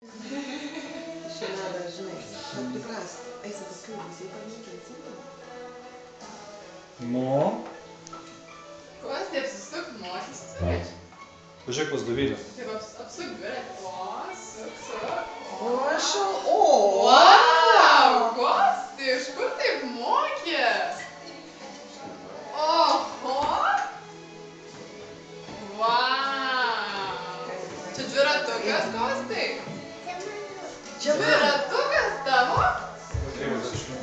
Еще надо, žinai, прекрасно. Eisi paskui, visi pamėginsim. Nu. Kostė, apsisuk, mokysis dviratį. Pažiūrėk pas Dovilę. Taip, apsuk dviratį. O, suk. O, šau, o! Wow, Kostė, iš kur taip mokės? Oho! Wow! Čia dviratukas, Kostai? Čia Dviratukas tavo?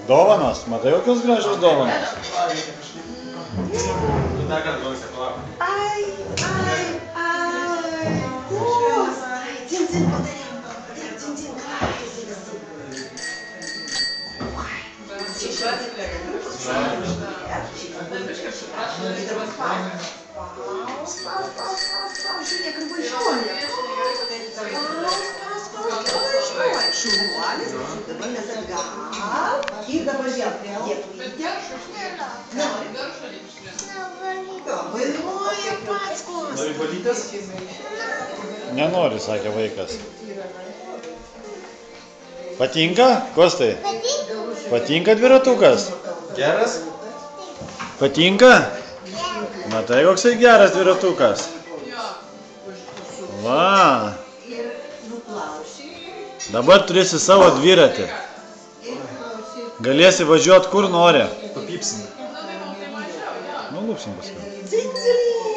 Dovanos, matai kokios gražios dovanos? Ai. Dzin, padarėm. Dzin, Žiūrėk, ir važiuoja. Šaunuolis, dabar mes atgal. Ir dabar vėl prie dėkui. Vairuoja pats Kostas. Nori valytės? Nenori, sakė vaikas. Patinka, Kostai? Patinka dviratukas? Geras? Patinka? Matai, koksai geras dviratukas? Va. Dabar turėsi savo dviratį. Galėsi važiuoti kur nori. Papypsim. Nu, lūpsim paskui. Dzin.